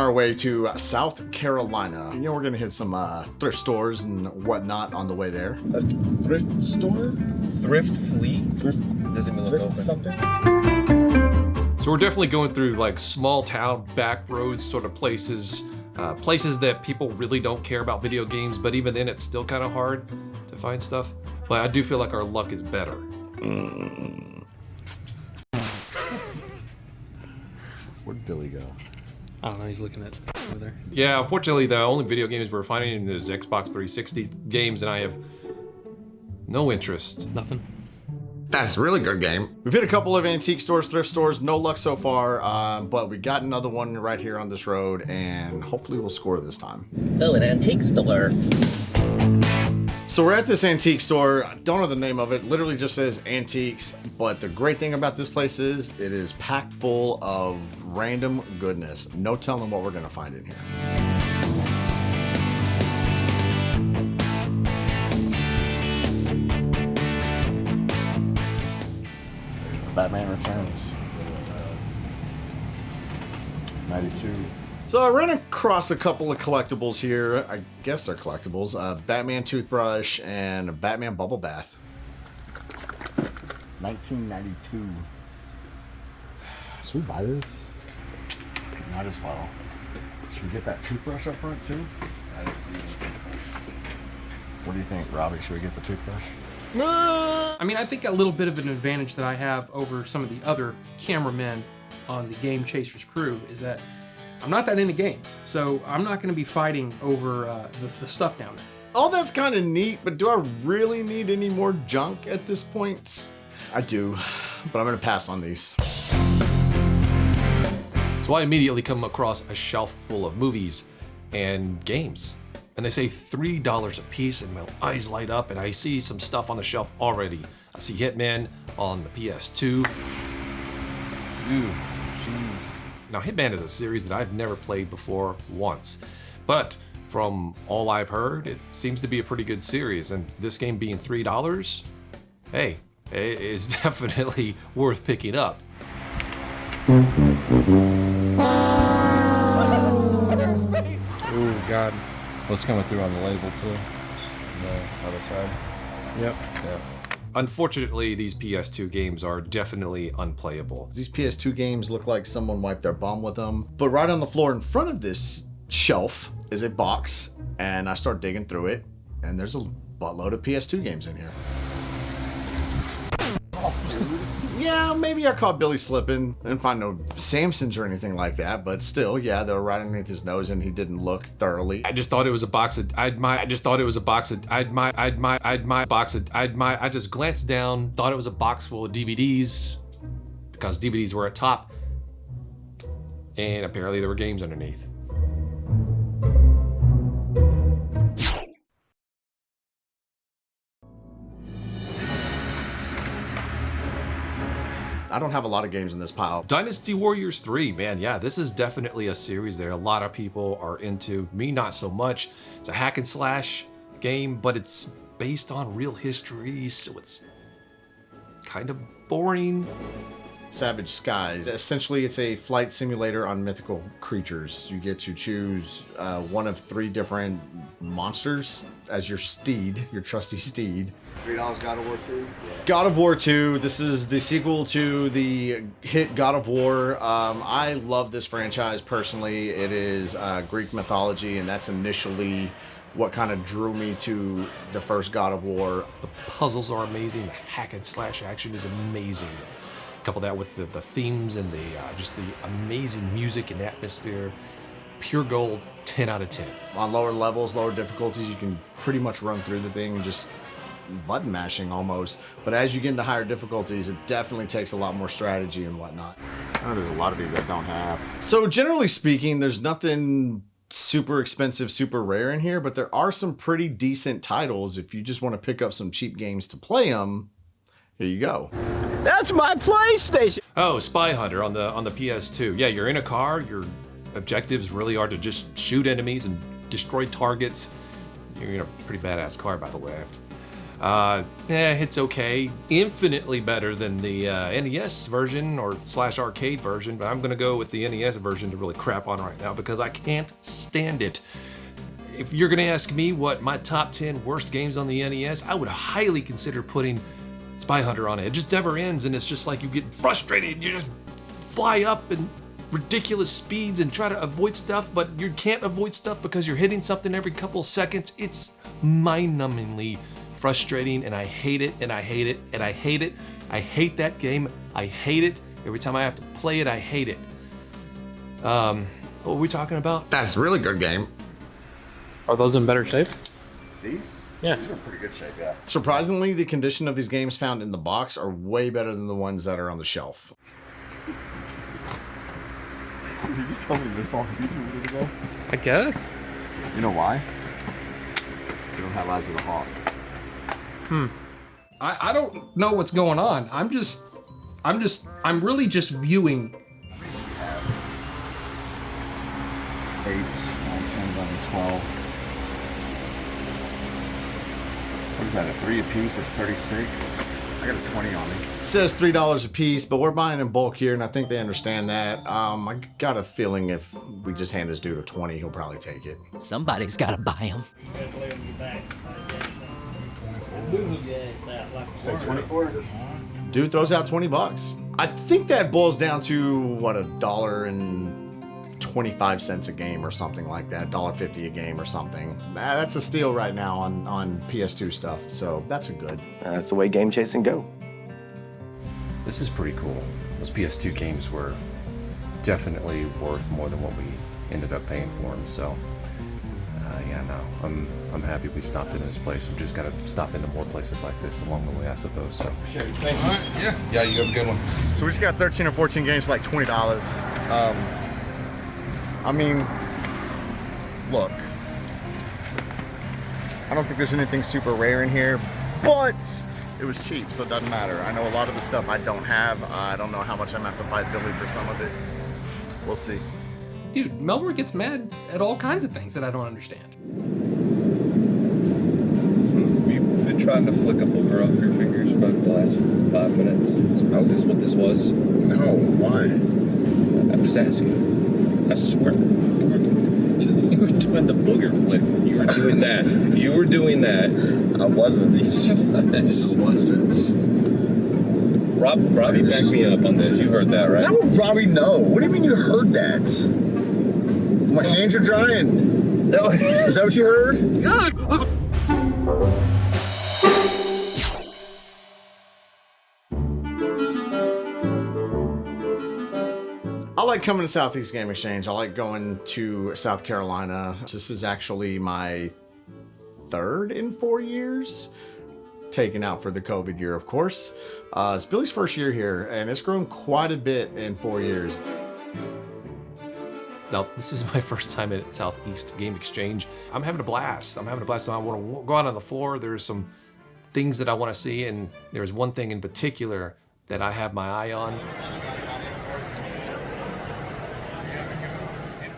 our way to South Carolina. You know, we're gonna hit some thrift stores and whatnot on the way there. A thrift store? Thrift flea? Thrift doesn't even look thrift open. Something? So we're definitely going through like small town back roads sort of places, places that people really don't care about video games, but even then it's still kind of hard to find stuff. But I do feel like our luck is better. Where'd Billy go? I don't know, he's looking at over there. Yeah, unfortunately the only video games we're finding is Xbox 360 games, and I have no interest. Nothing. That's a really good game. We've hit a couple of antique stores, thrift stores, no luck so far, but we got another one right here on this road, and hopefully we'll score this time. Oh, an antique store. So we're at this antique store. I don't know the name of it. Literally just says antiques. But the great thing about this place is it is packed full of random goodness. No telling what we're gonna find in here. Batman Returns. 92. So I ran across a couple of collectibles here. I guess they're collectibles. Batman toothbrush and a Batman bubble bath. 1992. Should we buy this? Might as well. Should we get that toothbrush up front too? I didn't see anything. What do you think, Robbie? Should we get the toothbrush? I mean, I think a little bit of an advantage that I have over some of the other cameramen on the Game Chasers crew is that I'm not that into games, so I'm not going to be fighting over the stuff down there. All that's kind of neat, but do I really need any more junk at this point? I do, but I'm going to pass on these. So I immediately come across a shelf full of movies and games. And they say $3 a piece, and my eyes light up, and I see some stuff on the shelf already. I see Hitman on the PS2. Ooh, jeez. Now, Hitman is a series that I've never played before once, but from all I've heard, it seems to be a pretty good series, and this game being $3, hey, it is definitely worth picking up. Oh, God. What's coming through on the label, too? On the other side. Yep. Yeah. Unfortunately, these PS2 games are definitely unplayable. These PS2 games look like someone wiped their bum with them. But right on the floor in front of this shelf is a box, and I start digging through it, and there's a buttload of PS2 games in here. Yeah, maybe I caught Billy slipping. I didn't find no Samsons or anything like that, but still, yeah, they were right underneath his nose and he didn't look thoroughly. I just thought it was a box of, I just glanced down, thought it was a box full of DVDs, because DVDs were at top, and apparently there were games underneath. I don't have a lot of games in this pile. Dynasty Warriors 3, man, yeah, this is definitely a series that a lot of people are into. Me, not so much. It's a hack and slash game, but it's based on real history, so it's kind of boring. Savage Skies. Essentially, it's a flight simulator on mythical creatures. You get to choose one of 3 different monsters as your steed, your trusty steed. $3 God of War 2? Yeah. God of War 2. This is the sequel to the hit God of War. I love this franchise personally. It is Greek mythology, and that's initially what kind of drew me to the first God of War. The puzzles are amazing. The hack and slash action is amazing. Couple that with the themes and the just the amazing music and atmosphere. Pure gold, 10 out of 10. On lower levels, lower difficulties, you can pretty much run through the thing just button mashing almost. But as you get into higher difficulties, it definitely takes a lot more strategy and whatnot. I know there's a lot of these I don't have. So generally speaking, there's nothing super expensive, super rare in here, but there are some pretty decent titles. If you just want to pick up some cheap games to play them, here you go. That's my PlayStation. Oh, Spy Hunter on the PS2. Yeah, you're in a car. Your objectives really are to just shoot enemies and destroy targets. You're in a pretty badass car, by the way. It's okay. Infinitely better than the NES version or / arcade version, but I'm gonna go with the NES version to really crap on right now because I can't stand it. If you're gonna ask me what my top 10 worst games on the NES, I would highly consider putting Spy Hunter on it. It just never ends, and it's just like you get frustrated. You just fly up in ridiculous speeds and try to avoid stuff, but you can't avoid stuff because you're hitting something every couple seconds. It's mind-numbingly frustrating, and I hate it, and I hate it, and I hate it. I hate that game. I hate it. Every time I have to play it, I hate it. What were we talking about? That's a really good game. Are those in better shape? These? Yeah. These are in pretty good shape, yeah. Surprisingly, the condition of these games found in the box are way better than the ones that are on the shelf. You just told me to solve these a minute ago. I guess. You know why? They don't have Eyes of the Hawk. I don't know what's going on. I'm really just viewing. 8, 9, 10, 11, 12. What is that, a 3 apiece? That's 36. I got a 20 on me. It says $3 a piece, but we're buying in bulk here, and I think they understand that. I got a feeling if we just hand this dude a 20, he'll probably take it. Somebody's gotta buy them. Say 24? Dude throws out 20 bucks. I think that boils down to, what, $1.25 a game or something like that. $1.50 a game or something. That's a steal right now on PS2 stuff, so that's a good. That's the way game chasing go. This is pretty cool. Those PS2 games were definitely worth more than what we ended up paying for them, so yeah, no, I'm happy we stopped in this place. I'm just gotta stop into more places like this along the way, I suppose. So. Sure. Thank you. Yeah, you have a good one. So we just got 13 or 14 games for like $20. I mean, look, I don't think there's anything super rare in here, but it was cheap, so it doesn't matter. I know a lot of the stuff I don't have. I don't know how much I'm gonna have to fight Billy for some of it. We'll see. Dude, Melvin gets mad at all kinds of things that I don't understand. You've been trying to flick a booger off your fingers for the last 5 minutes. Is this what this was? No, why? I'm just asking. I swear. You were doing the booger flick. You were doing that. You were doing that. I wasn't. Yes. I wasn't. Robbie backed me up on this. You heard that, right? How would Robbie know? What do you mean you heard that? My hands are drying. No. Is that what you heard? I like coming to Southeast Game Exchange. I like going to South Carolina. This is actually my 3rd in 4 years. Taken out for the COVID year, of course. It's Billy's first year here, and it's grown quite a bit in 4 years. Now, this is my first time at Southeast Game Exchange. I'm having a blast. I want to go out on the floor. There's some things that I want to see, and there's one thing in particular that I have my eye on.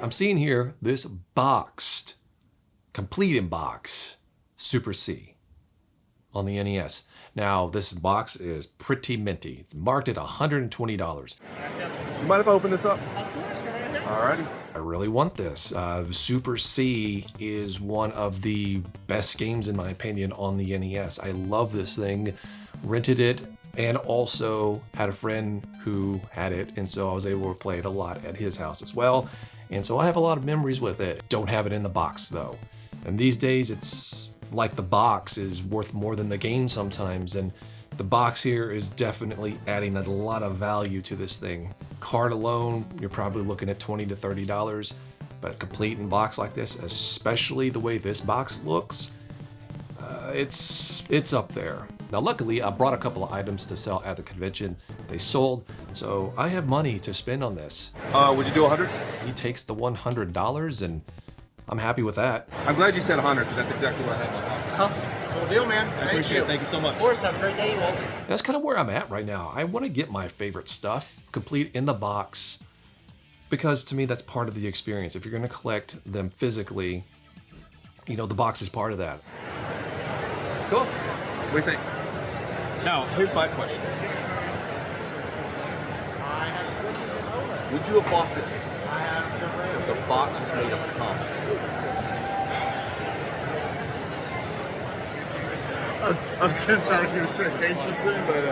I'm seeing here this boxed, complete in box, Super C on the NES. Now, this box is pretty minty. It's marked at $120. You mind if I open this up? Alrighty. I really want this. Super C is one of the best games, in my opinion, on the NES. I love this thing. Rented it, and also had a friend who had it, and so I was able to play it a lot at his house as well. And so I have a lot of memories with it. Don't have it in the box, though. And these days, it's like the box is worth more than the game sometimes, and the box here is definitely adding a lot of value to this thing. Card alone, you're probably looking at $20 to $30, but complete in box like this, especially the way this box looks, it's up there. Now, luckily, I brought a couple of items to sell at the convention. They sold, so I have money to spend on this. Would you do 100? He takes the $100, and I'm happy with that. I'm glad you said 100 because that's exactly what I had in my pocket. Awesome. Cool deal, man. I appreciate it. Thank you so much. Of course, have a great day, Walter. That's kind of where I'm at right now. I want to get my favorite stuff complete in the box because to me that's part of the experience. If you're going to collect them physically, you know, the box is part of that. Cool. What do you think? Now, here's my question. Would you have bought this if the box was made of common? I was gonna try to keep a straight face just then, but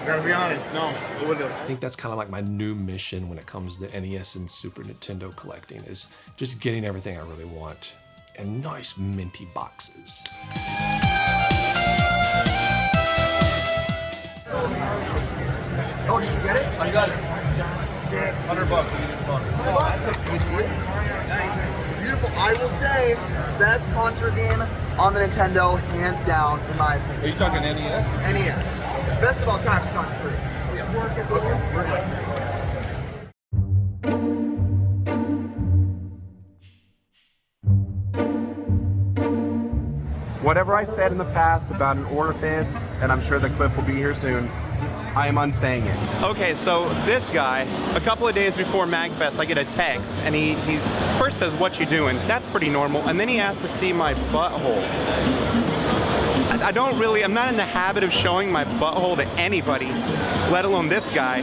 gotta be honest, no, I wouldn't have. I think that's kind of like my new mission when it comes to NES and Super Nintendo collecting, is just getting everything I really want in nice minty boxes. Oh, did you get it? I got it. That's sick. $100. $100. That's great. Nice. Beautiful. I will say, best Contra game on the Nintendo, hands down, in my Are opinion. you talking NES? NES. Best of all time is Contra 3. Okay, we're good. Whatever I said in the past about an orifice, and I'm sure the clip will be here soon, I am unsaying it. Okay, so this guy, a couple of days before MagFest, I get a text, and he first says, "What you doing?" That's pretty normal, and then he asks to see my butthole. I'm not in the habit of showing my butthole to anybody, let alone this guy.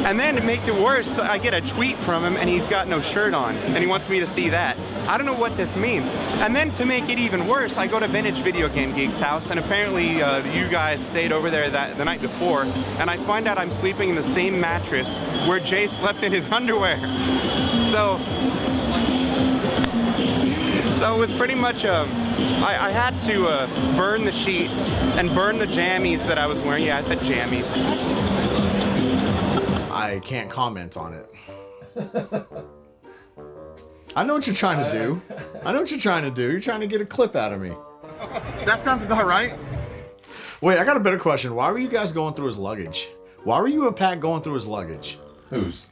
And then it makes it worse, I get a tweet from him and he's got no shirt on and he wants me to see that. I don't know what this means. And then to make it even worse, I go to Vintage Video Game Geek's house and apparently you guys stayed over there the night before, and I find out I'm sleeping in the same mattress where Jay slept in his underwear. So it's pretty much, I had to burn the sheets and burn the jammies that I was wearing. Yeah, I said jammies. I can't comment on it. I know what you're trying to do. I know what you're trying to do. You're trying to get a clip out of me. That sounds about right. Wait, I got a better question. Why were you guys going through his luggage? Why were you and Pat going through his luggage? Whose?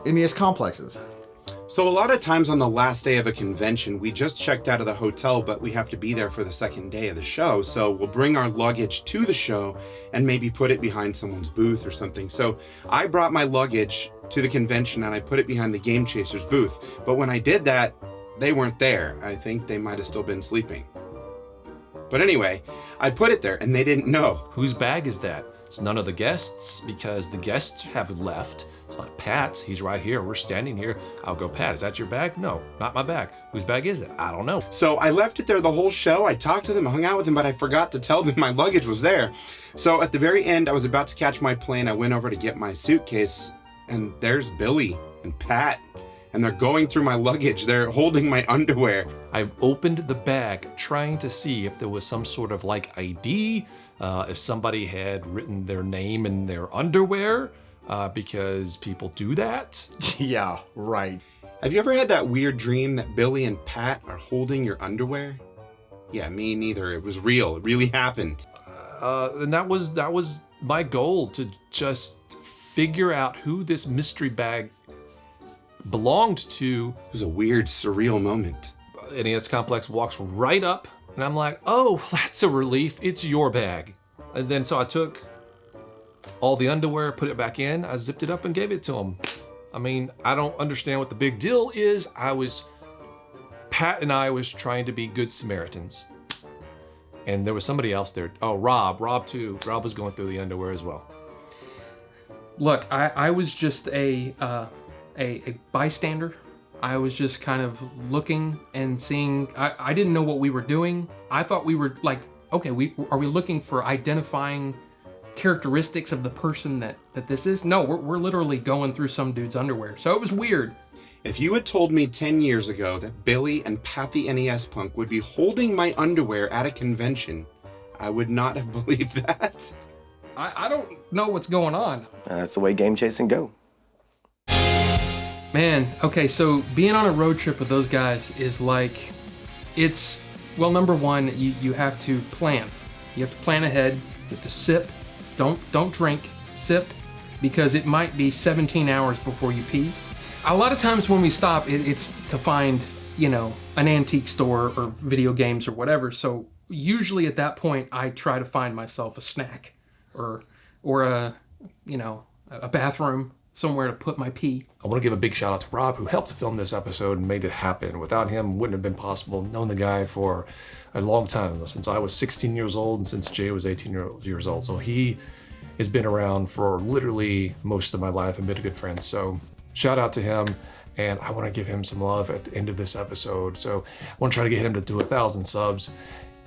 NEScomplex. So a lot of times on the last day of a convention, we just checked out of the hotel, but we have to be there for the second day of the show. So we'll bring our luggage to the show and maybe put it behind someone's booth or something. So I brought my luggage to the convention and I put it behind the Game Chasers booth. But when I did that, they weren't there. I think they might have still been sleeping. But anyway, I put it there and they didn't know. Whose bag is that? It's none of the guests, because the guests have left. It's not Pat's. He's right here. We're standing here. I'll go, Pat, is that your bag? No, not my bag. Whose bag is it? I don't know. So I left it there the whole show. I talked to them, hung out with them, but I forgot to tell them my luggage was there. So at the very end, I was about to catch my plane. I went over to get my suitcase, and there's Billy and Pat, and they're going through my luggage. They're holding my underwear. I opened the bag trying to see if there was some sort of like ID, if somebody had written their name in their underwear, because people do that. Yeah, right. Have you ever had that weird dream that Billy and Pat are holding your underwear? Yeah, me neither. It was real. It really happened. And that was my goal, to just figure out who this mystery bag belonged to. It was a weird, surreal moment. NEScomplex walks right up, and I'm like, oh, that's a relief. It's your bag. And then so I took all the underwear, put it back in, I zipped it up and gave it to him. I mean, I don't understand what the big deal is. Pat and I was trying to be good Samaritans. And there was somebody else there. Oh, Rob too. Rob was going through the underwear as well. Look, I was just a bystander. I was just kind of looking and seeing. I didn't know what we were doing. I thought we were like, okay, are we looking for identifying characteristics of the person that this is? No, we're literally going through some dude's underwear. So it was weird. If you had told me 10 years ago that Billy and Pat the NES Punk would be holding my underwear at a convention, I would not have believed that. I don't know what's going on. That's the way game chasing go. Man, okay, so being on a road trip with those guys is like, well, number one, you have to plan. You have to plan ahead. You have to sip. Don't drink. Sip, because it might be 17 hours before you pee. A lot of times when we stop, it's to find, an antique store or video games or whatever. So usually at that point, I try to find myself a snack or a bathroom somewhere to put my pee. I want to give a big shout out to Rob, who helped film this episode and made it happen. Without him, it wouldn't have been possible. I've known the guy for a long time, since I was 16 years old and since Jay was 18 years old. So he has been around for literally most of my life and been a good friend. So shout out to him. And I want to give him some love at the end of this episode. So I want to try to get him to do 1,000 subs.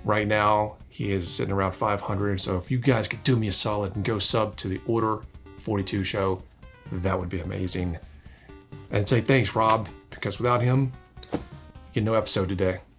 Right now, he is sitting around 500. So if you guys could do me a solid and go sub to the Order 42 show, that would be amazing. And say thanks, Rob, because without him, you get no episode today.